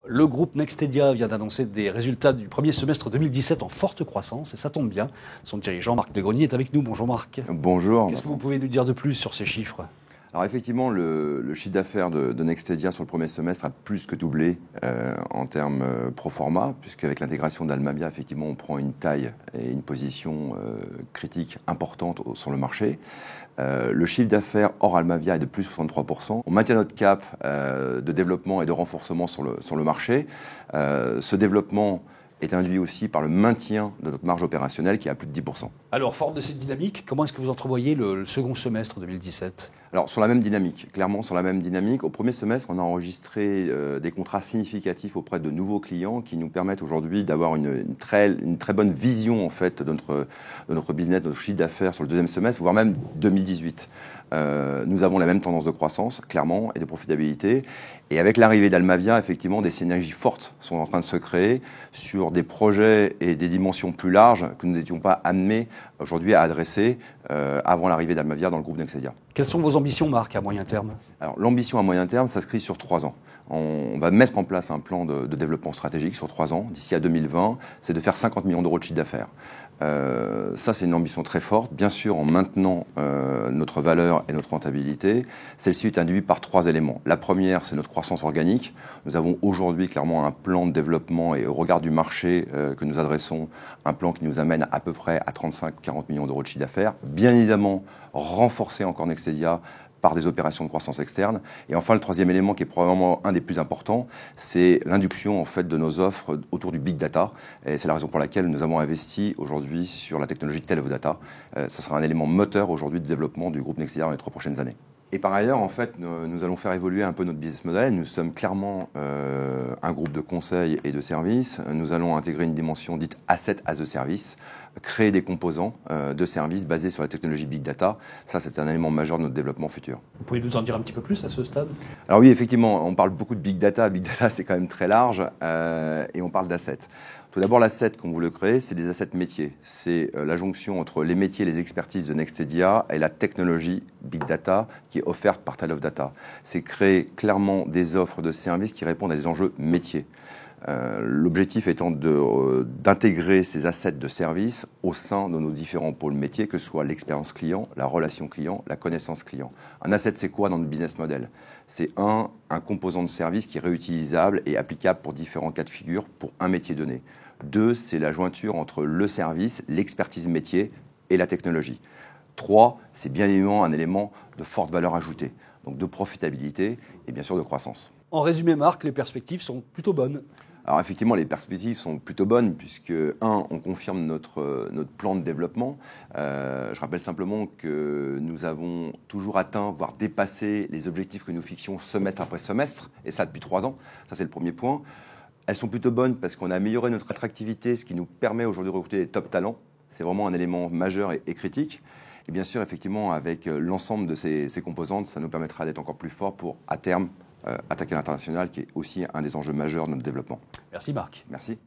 Le groupe Nextedia vient d'annoncer des résultats du premier semestre 2017 en forte croissance, et ça tombe bien. Son dirigeant, Marc Degrenier, est avec nous. Bonjour Marc. Bonjour. Qu'est-ce que vous pouvez nous dire de plus sur ces chiffres ? Alors effectivement, le chiffre d'affaires de Nextedia sur le premier semestre a plus que doublé en termes pro forma, puisqu'avec l'intégration d'Almavia, effectivement, on prend une taille et une position critique importante sur le marché. Le chiffre d'affaires hors Almavia est de plus 63%. On maintient notre cap de développement et de renforcement sur le marché. Ce développement est induit aussi par le maintien de notre marge opérationnelle qui est à plus de 10%. Alors, fort de cette dynamique, comment est-ce que vous entrevoyez le second semestre 2017 ? Alors, sur la même dynamique, clairement sur la même dynamique. Au premier semestre, on a enregistré des contrats significatifs auprès de nouveaux clients qui nous permettent aujourd'hui d'avoir une très bonne vision en fait, de notre business, de notre chiffre d'affaires sur le deuxième semestre, voire même 2018. Nous avons la même tendance de croissance, clairement, et de profitabilité. Et avec l'arrivée d'Almavia, effectivement, des synergies fortes sont en train de se créer sur des projets et des dimensions plus larges que nous n'étions pas amenés aujourd'hui à adresser avant l'arrivée d'Almavia dans le groupe Nextedia. Quelles sont vos ambitions, Marc, à moyen terme ? Alors, l'ambition à moyen terme s'inscrit sur 3 ans. On va mettre en place un plan de développement stratégique sur 3 ans. D'ici à 2020, c'est de faire 50 millions d'euros de chiffre d'affaires. Ça, c'est une ambition très forte, bien sûr en maintenant notre valeur et notre rentabilité. Celle-ci est induite par 3 éléments. La première, c'est notre croissance organique. Nous avons aujourd'hui clairement un plan de développement et au regard du marché que nous adressons, un plan qui nous amène à peu près à 35-40 millions d'euros de chiffre d'affaires. Bien évidemment, renforcer encore Nextedia par des opérations de croissance externe. Et enfin, le troisième élément qui est probablement un des plus importants, c'est l'induction en fait, de nos offres autour du big data. Et c'est la raison pour laquelle nous avons investi aujourd'hui sur la technologie Telvo Data. Ça sera un élément moteur aujourd'hui de développement du groupe Nextedia dans les 3 prochaines années. Et par ailleurs, en fait, nous allons faire évoluer un peu notre business model. Nous sommes clairement un groupe de conseils et de services. Nous allons intégrer une dimension dite Asset as a Service, créer des composants de services basés sur la technologie Big Data. Ça, c'est un élément majeur de notre développement futur. Vous pouvez nous en dire un petit peu plus à ce stade ? Alors oui, effectivement, on parle beaucoup de Big Data. Big Data, c'est quand même très large et on parle d'assets. Tout d'abord, l'asset qu'on voulait créer, c'est des assets métiers. C'est la jonction entre les métiers et les expertises de Nextedia et la technologie Big Data qui est offerte par Telvo Data. C'est créer clairement des offres de services qui répondent à des enjeux métiers. L'objectif étant d'intégrer ces assets de services au sein de nos différents pôles métiers, que ce soit l'expérience client, la relation client, la connaissance client. Un asset, c'est quoi dans notre business model ? C'est un composant de service qui est réutilisable et applicable pour différents cas de figure pour un métier donné. 2, c'est la jointure entre le service, l'expertise métier et la technologie. 3, c'est bien évidemment un élément de forte valeur ajoutée, donc de profitabilité et bien sûr de croissance. En résumé, Marc, les perspectives sont plutôt bonnes. Alors effectivement, les perspectives sont plutôt bonnes puisque, on confirme notre plan de développement. Je rappelle simplement que nous avons toujours atteint, voire dépassé les objectifs que nous fixions semestre après semestre, et ça depuis 3 ans. Ça, c'est le premier point. Elles sont plutôt bonnes parce qu'on a amélioré notre attractivité, ce qui nous permet aujourd'hui de recruter des top talents. C'est vraiment un élément majeur et critique. Et bien sûr, effectivement, avec l'ensemble de ces composantes, ça nous permettra d'être encore plus forts pour, à terme, attaquer l'international, qui est aussi un des enjeux majeurs de notre développement. Merci Marc. Merci.